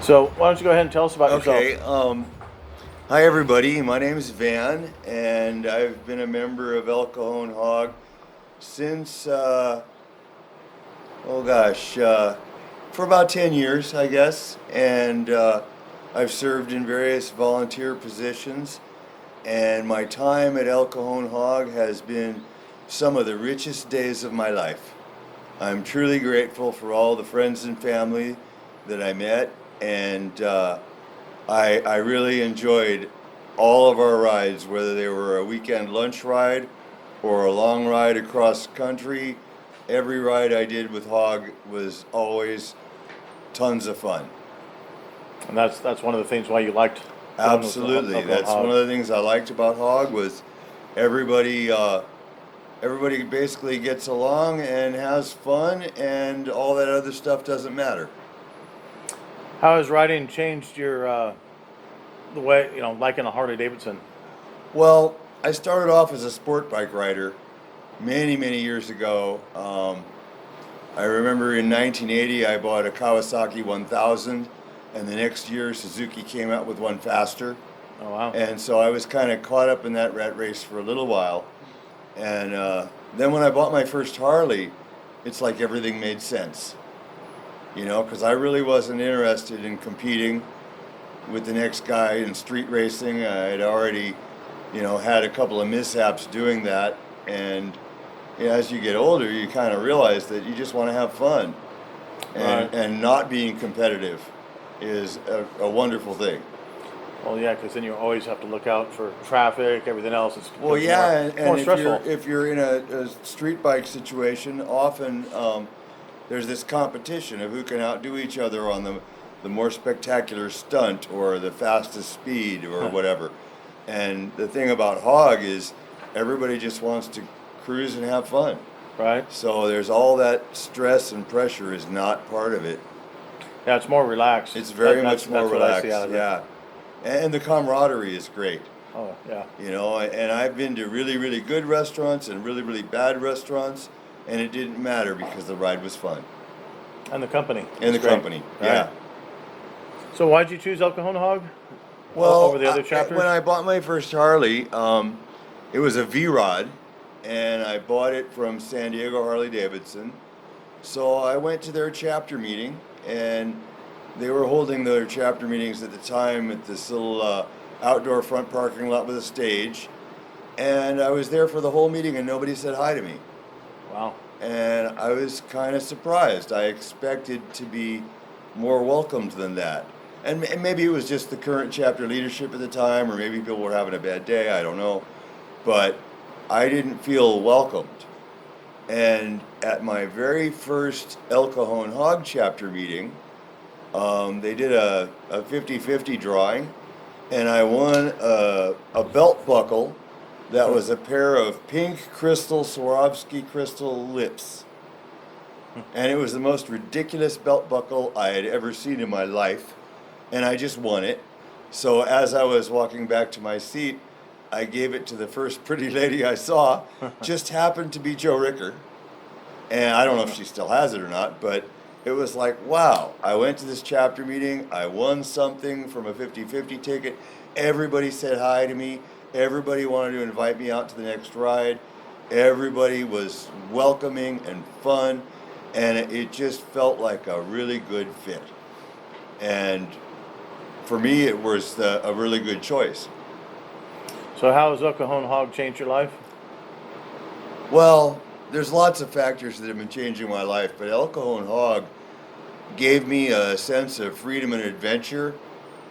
So why don't you go ahead and tell us about Okay. yourself? Hi, everybody. My name is Van, and I've been a member of El Cajon HOG since, oh gosh, for about 10 years, I guess. And I've served in various volunteer positions. And my time at El Cajon HOG has been some of the richest days of my life. I'm truly grateful for all the friends and family that I met, and I really enjoyed all of our rides, whether they were a weekend lunch ride or a long ride across country. Every ride I did with Hog was always tons of fun. And that's one of the things why you liked going with Absolutely, Elkhorn that's one Hog. of the things I liked about Hog was everybody. Everybody basically gets along and has fun, and all that other stuff doesn't matter. How has riding changed your the way liking a Harley Davidson? Well, I started off as a sport bike rider many, many years ago. I remember in 1980 I bought a Kawasaki 1000, and the next year Suzuki came out with one faster. Oh wow! And so I was kind of caught up in that rat race for a little while. And then when I bought my first Harley, it's like everything made sense. Because I really wasn't interested in competing with the next guy in street racing. I had already, had a couple of mishaps doing that. And as you get older, you kind of realize that you just want to have fun. Right. And not being competitive is a wonderful thing. Well, yeah, because then you always have to look out for traffic, everything else. It's Well, becomes yeah, more and stressful. if you're in a street bike situation, often there's this competition of who can outdo each other on the more spectacular stunt or the fastest speed or whatever. And the thing about Hog is everybody just wants to cruise and have fun. Right? So there's all that stress and pressure is not part of it. Yeah, it's more relaxed. It's very That's much more what I see relaxed. out of it. Yeah. And the camaraderie is great. Oh yeah. And I've been to really, really good restaurants and really, really bad restaurants, and it didn't matter because the ride was fun. And the company. And is the great. company, Right. yeah. So why'd you choose El Cajon Hog Well, over the other chapters? when I bought my first Harley, it was a V-Rod, and I bought it from San Diego Harley Davidson. So I went to their chapter meeting, and they were holding their chapter meetings at the time at this little outdoor front parking lot with a stage. And I was there for the whole meeting, and nobody said hi to me. Wow. And I was kind of surprised. I expected to be more welcomed than that. And maybe it was just the current chapter leadership at the time, or maybe people were having a bad day, I don't know. But I didn't feel welcomed. And at my very first El Cajon HOG chapter meeting, they did a 50-50 drawing, and I won a belt buckle that was a pair of pink crystal Swarovski crystal lips. And it was the most ridiculous belt buckle I had ever seen in my life, and I just won it. So as I was walking back to my seat, I gave it to the first pretty lady I saw, just happened to be Joe Ricker. And I don't know if she still has it or not, but it was like, wow, I went to this chapter meeting, I won something from a 50-50 ticket, everybody said hi to me, everybody wanted to invite me out to the next ride, everybody was welcoming and fun, and it just felt like a really good fit. And for me, it was a really good choice. So how has El Cajon Hog changed your life? Well, there's lots of factors that have been changing my life, but El Cajon HOG gave me a sense of freedom and adventure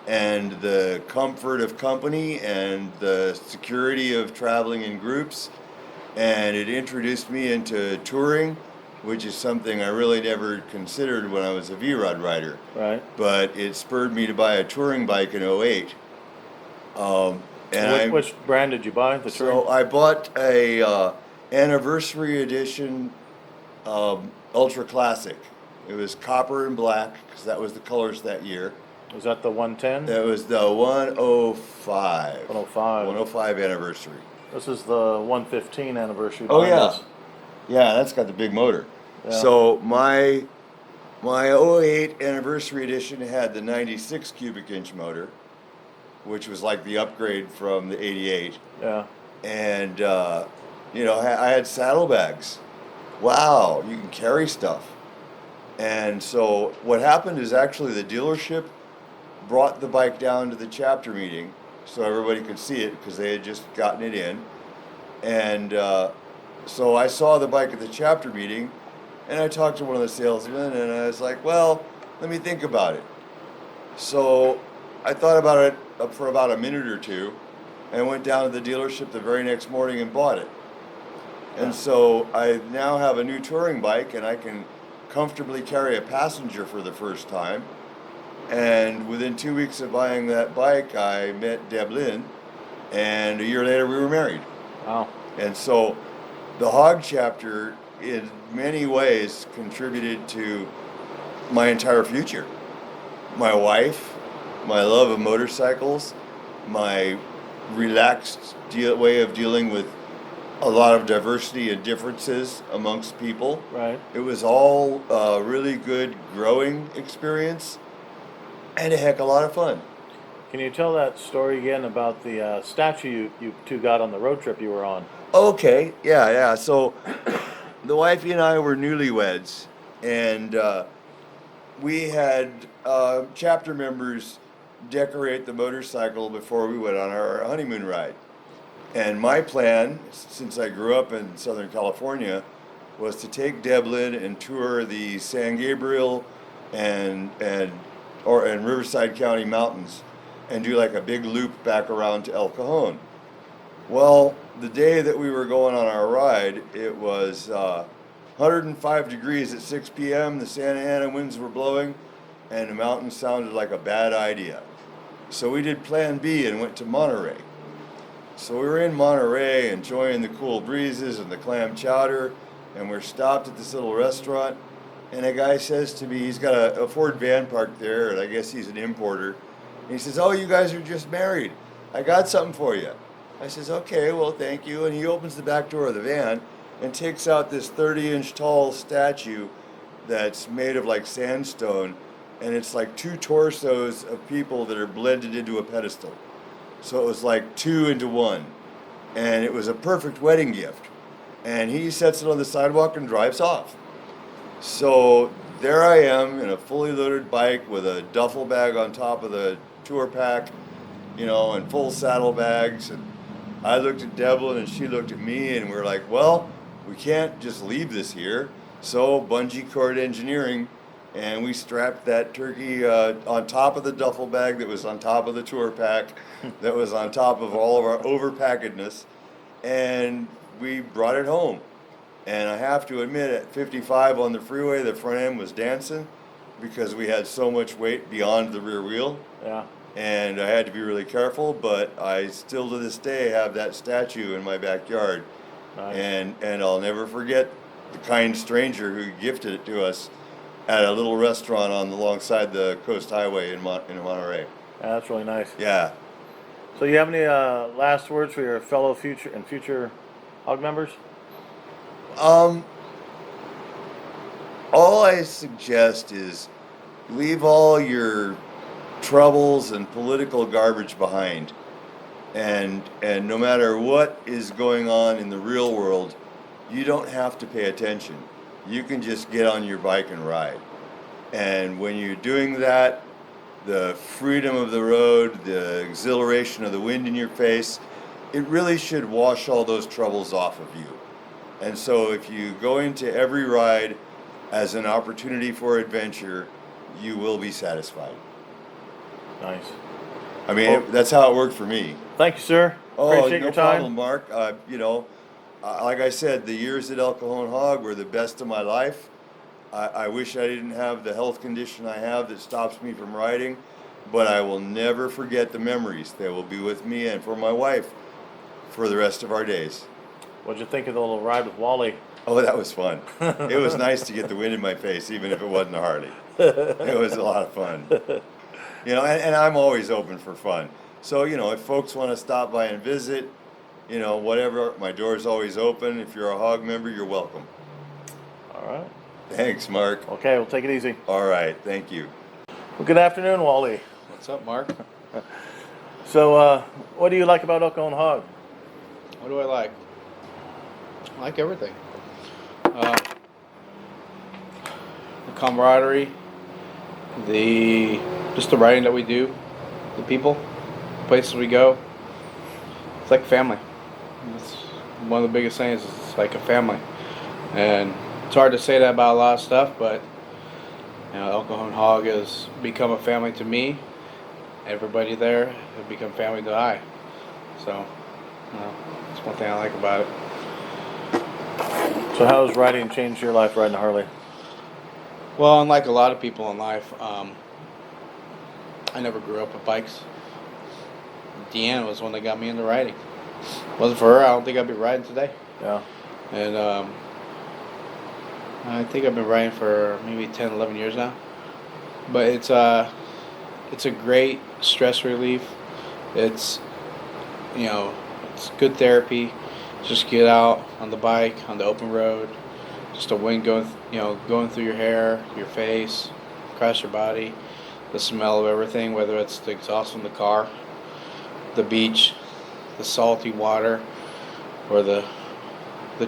and the comfort of company and the security of traveling in groups. And it introduced me into touring, which is something I really never considered when I was a V-Rod rider. Right. But it spurred me to buy a touring bike in '08. Which brand did you buy? The touring? So I bought a Anniversary edition Ultra Classic. It was copper and black because that was the colors that year. Was that the 110? That was the 105. 105. 105 Anniversary. This is the 115 anniversary. Oh behind yeah, us. yeah, that's got the big motor. Yeah. So my My '08 Anniversary Edition had the 96 cubic inch motor, which was like the upgrade from the '88. Yeah. And, I had saddlebags. Wow, you can carry stuff. And so what happened is actually the dealership brought the bike down to the chapter meeting so everybody could see it because they had just gotten it in. And so I saw the bike at the chapter meeting and I talked to one of the salesmen and I was like, well, let me think about it. So I thought about it for about a minute or two and went down to the dealership the very next morning and bought it. And so I now have a new touring bike and I can comfortably carry a passenger for the first time. And within 2 weeks of buying that bike, I met Deb Lynn, and a year later we were married. Wow. And so the HOG chapter, in many ways, contributed to my entire future. My wife, my love of motorcycles, my relaxed way of dealing with a lot of diversity and differences amongst people. Right. It was all a really good growing experience and a heck of a lot of fun. Can you tell that story again about the statue you two got on the road trip you were on? Okay, yeah. So the wifey and I were newlyweds, and we had chapter members decorate the motorcycle before we went on our honeymoon ride. And my plan, since I grew up in Southern California, was to take Devlin and tour the San Gabriel and Riverside County mountains and do like a big loop back around to El Cajon. Well, the day that we were going on our ride, it was 105 degrees at 6 p.m. The Santa Ana winds were blowing, and the mountain sounded like a bad idea. So we did Plan B and went to Monterey. So we were in Monterey enjoying the cool breezes and the clam chowder, and we're stopped at this little restaurant, and a guy says to me, he's got a Ford van parked there, and I guess he's an importer. And he says, oh, you guys are just married. I got something for you. I says, okay, well, thank you. And he opens the back door of the van and takes out this 30-inch tall statue that's made of like sandstone, and it's like two torsos of people that are blended into a pedestal. So it was like two into one. And it was a perfect wedding gift. And he sets it on the sidewalk and drives off. So there I am in a fully loaded bike with a duffel bag on top of the tour pack, and full saddlebags. And I looked at Devlin and she looked at me, and we're like, well, we can't just leave this here. So bungee cord engineering, and we strapped that turkey on top of the duffel bag that was on top of the tour pack, that was on top of all of our overpackedness, and we brought it home. And I have to admit, at 55 on the freeway, the front end was dancing because we had so much weight beyond the rear wheel. Yeah. And I had to be really careful, but I still to this day have that statue in my backyard. Nice. And I'll never forget the kind stranger who gifted it to us at a little restaurant alongside the Coast Highway in Monterey. Yeah, that's really nice. Yeah. So you have any last words for your fellow future HOG members? All I suggest is leave all your troubles and political garbage behind. And no matter what is going on in the real world, you don't have to pay attention. You can just get on your bike and ride. And when you're doing that, the freedom of the road, the exhilaration of the wind in your face, it really should wash all those troubles off of you. And so if you go into every ride as an opportunity for adventure, you will be satisfied. Nice. I mean, that's how it worked for me. Thank you, sir. Appreciate No your time. problem, Mark. Like I said, the years at El Cajon HOG were the best of my life. I wish I didn't have the health condition I have that stops me from riding, but I will never forget the memories. They will be with me and for my wife for the rest of our days. What'd you think of the little ride with Wally? Oh, that was fun. It was nice to get the wind in my face, even if it wasn't a Harley. It was a lot of fun. And I'm always open for fun. So, if folks want to stop by and visit, whatever, my door's always open. If you're a HOG member, you're welcome. All right. Thanks, Mark. Okay, we'll take it easy. All right, thank you. Well, good afternoon, Wally. What's up, Mark? So, what do you like about Cajon HOG? What do I like? I like everything. The camaraderie, just the writing that we do, the people, places we go. It's like family. It's one of the biggest things. Is it's like a family, and it's hard to say that about a lot of stuff, but Cajon HOG has become a family to me. Everybody there has become family to I. So, that's one thing I like about it. So, how has riding changed your life riding a Harley? Well, unlike a lot of people in life, I never grew up with bikes. Deanne was the one that got me into riding. Wasn't for her, I don't think I'd be riding today. Yeah. And I think I've been riding for maybe 10, 11 years now. But it's a great stress relief. It's it's good therapy. Just get out on the bike on the open road. Just the wind going through your hair, your face, across your body. The smell of everything, whether it's the exhaust from the car, the beach, the salty water, or the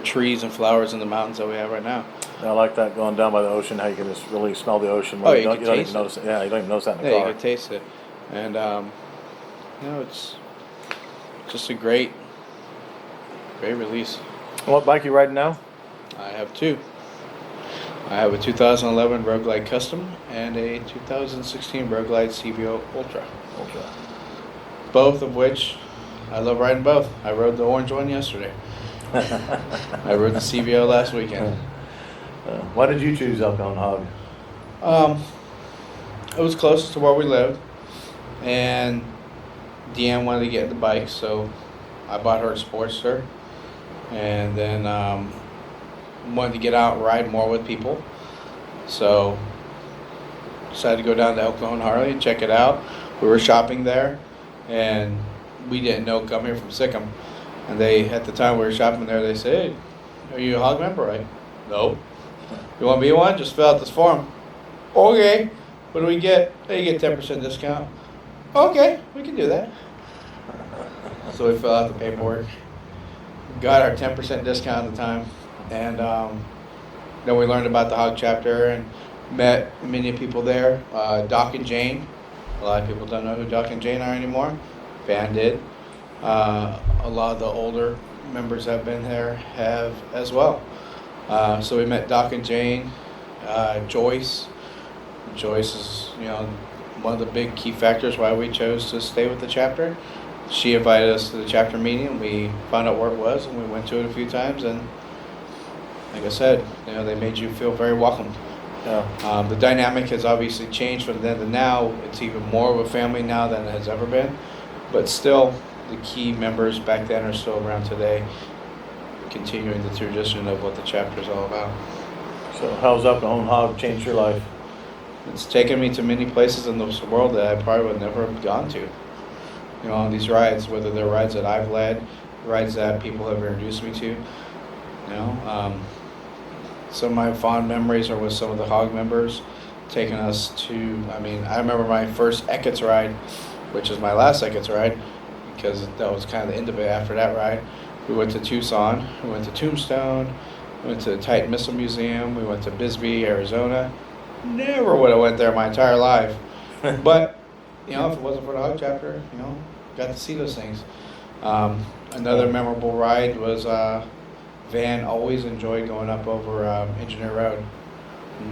trees and flowers in the mountains that we have right now. I like that going down by the ocean, how you can just really smell the ocean. Oh, you you don't, can you don't taste even notice it. Yeah, you don't even notice that in the Yeah, car. you can taste it. And, it's just a great release. What bike you riding now? I have two. I have a 2011 Road Glide Custom and a 2016 Road Glide CVO Ultra. Both of which I love riding both. I rode the orange one yesterday. I rode the CVO last weekend. Why did you choose Cajon HOG? It was close to where we lived, and Deanne wanted to get the bike, so I bought her a Sportster, and then wanted to get out and ride more with people, so decided to go down to Cajon Harley and check it out. We were shopping there, and we didn't know come here from Sikkim, and at the time we were shopping there, they said, "Hey, are you a HOG member?" Right? No. You want to be one? Just fill out this form. Okay. What do we get? Hey, you get 10% discount. Okay, we can do that. So we fill out the paperwork. Got our 10% discount at the time. And then we learned about the HOG chapter and met many people there. Doc and Jane. A lot of people don't know who Doc and Jane are anymore. Van did. A lot of the older members that have been there have as well. So we met Doc and Jane, Joyce. Joyce is, one of the big key factors why we chose to stay with the chapter. She invited us to the chapter meeting. We found out where it was, and we went to it a few times. And like I said, they made you feel very welcomed. Yeah. The dynamic has obviously changed from then to now. It's even more of a family now than it has ever been. But still, the key members back then are still around today, continuing the tradition of what the chapter is all about. So, how's Cajon HOG changed your life? It's taken me to many places in this world that I probably would never have gone to. On these rides, whether they're rides that I've led, rides that people have introduced me to. Some of my fond memories are with some of the HOG members, taking us to, I remember my first Eckett's ride, which is my last Eckett's ride, because that was kind of the end of it after that ride. We went to Tucson, we went to Tombstone, we went to the Titan Missile Museum, we went to Bisbee, Arizona. Never would have went there my entire life. But, if it wasn't for the HOG chapter, got to see those things. Another memorable ride was Van always enjoyed going up over Engineer Road.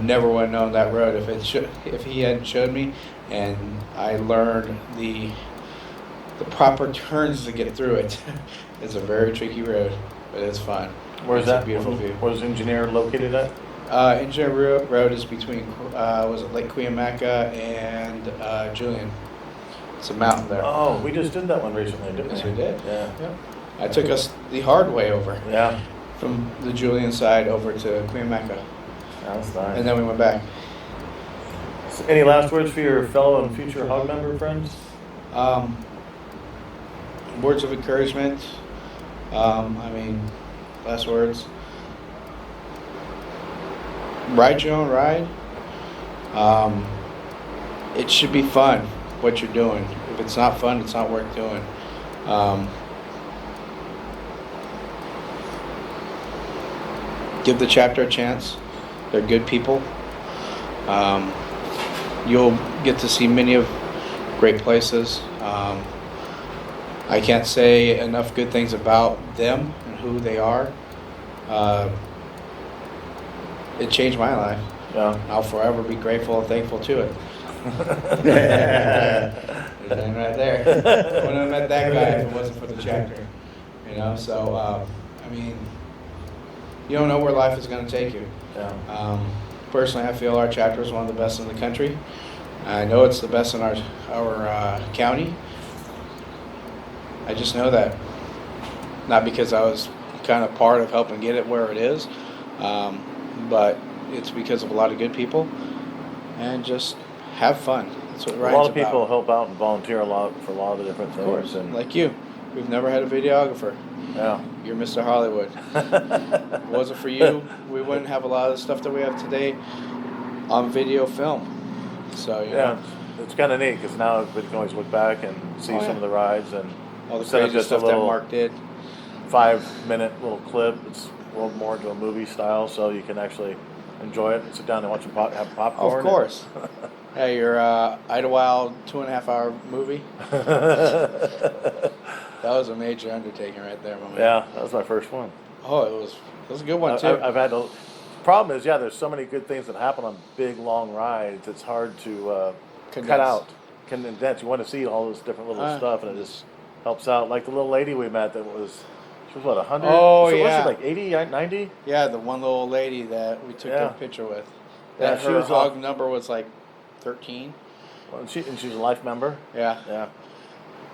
Never would have known that road if he hadn't showed me, and I learned the proper turns to get through it. It's a very tricky road, but it's fun. Where's that? A beautiful view. Where's Engineer located at? Engineer Road is between Lake Cuyamaca and Julian. It's a mountain there. Oh, we just did that one recently, didn't we? Yes, we did. Yeah. Yep. I took us the hard way over. Yeah. From the Julian side over to Cuyamaca. That's nice. And then we went back. So any last words for your fellow and future HOG member friends? Words of encouragement. Last words. ride your own ride. It should be fun what you're doing. If it's not fun, it's not worth doing. Give the chapter a chance. They're good people. You'll get to see many of great places. I can't say enough good things about them and who they are. It changed my life. Yeah. I'll forever be grateful and thankful to it. There's one right there. Wouldn't have met that guy if it wasn't for the chapter. You know, so I mean, you don't know where life is going to take you. Yeah. Personally, I feel our chapter is one of the best in the country. I know it's the best in our county. I just know that. Not because I was kind of part of helping get it where it is, but it's because of a lot of good people, and just have fun. That's what A riding's lot of people about. help out and volunteer a lot for a lot of the different Of things. course, And like you. We've never had a videographer. yeah. You're Mr. Hollywood. If it wasn't for you, we wouldn't have a lot of the stuff that we have today on video film. So, you Yeah, know, it's kind of neat because now everybody can always look back and see Oh, some yeah. of the rides, and all the instead of crazy just a stuff that little Mark did. 5-minute little clip, it's rolled more into a movie style, so you can actually enjoy it and sit down and watch and have popcorn. Of course. Hey, your Idlewild 2.5 hour movie. That was a major undertaking right there, my man. Yeah, that was my first one. Oh, it was a good one too. I've had problem is, yeah, there's so many good things that happen on big long rides. It's hard to Condense. cut out, condense. You want to see all this different little stuff, and it just helps out. Like the little lady we met that was, she was what, 100? Oh, so yeah. Was she like 80, 90? Yeah, the one little old lady that we took Yeah. a picture with. Yeah, That she her was hog number was like 13. Well, and she's a life member. Yeah, Yeah.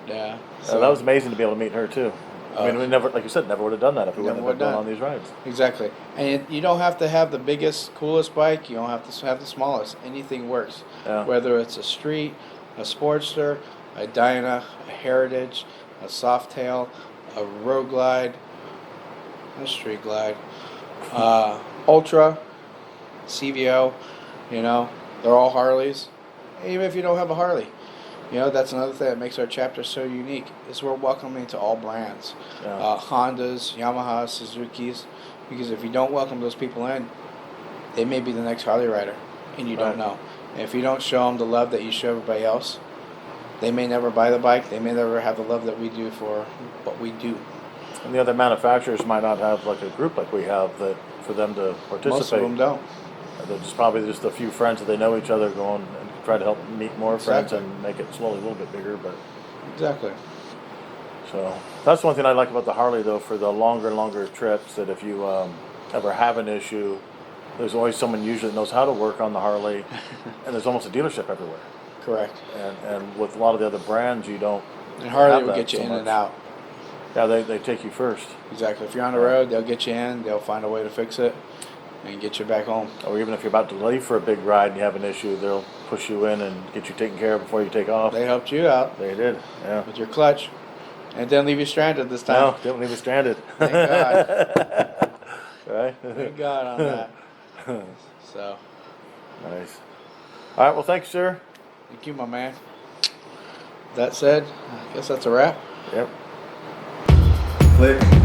yeah. So that was amazing to be able to meet her too. I mean, we never, like you said, never would have done that if we Never wouldn't have been would've going done on these rides. Exactly. And you don't have to have the biggest, coolest bike. You don't have to have the smallest. Anything works. Yeah. Whether it's a street, a Sportster, a Dyna, a Heritage, a Softail, a Road Glide, a Street Glide, Ultra, CVO, you know, they're all Harleys. Even if you don't have a Harley. You know, that's another thing that makes our chapter so unique, is we're welcoming to all brands. Yeah. Hondas, Yamahas, Suzukis, because if you don't welcome those people in, they may be the next Harley rider, and you don't Right. know. And if you don't show them the love that you show everybody else, they may never buy the bike, they may never have the love that we do for what we do. And the other manufacturers might not have like a group like we have that for them to participate. Most of them don't. They're just probably just a few friends that they know each other going and try to help meet more friends Exactly. and make it slowly a little bit bigger. But Exactly. so that's one thing I like about the Harley though, for the longer trips, that if you ever have an issue, there's always someone usually that knows how to work on the Harley, and there's almost a dealership everywhere. Correct. And with a lot of the other brands, you don't. And Harley have will that get you so in much. and out. Yeah, they take you first. Exactly. If you're on the road, they'll get you in, they'll find a way to fix it, and get you back home. Or even if you're about to leave for a big ride and you have an issue, they'll push you in and get you taken care of before you take off. They helped you out They did, yeah. with your clutch, and didn't leave you stranded this time. No, didn't leave us stranded. Thank God. Right? Thank God on that. So, Nice. All right, well, thanks, sir. thank you, my man. That said, I guess that's a wrap. Yep. Click.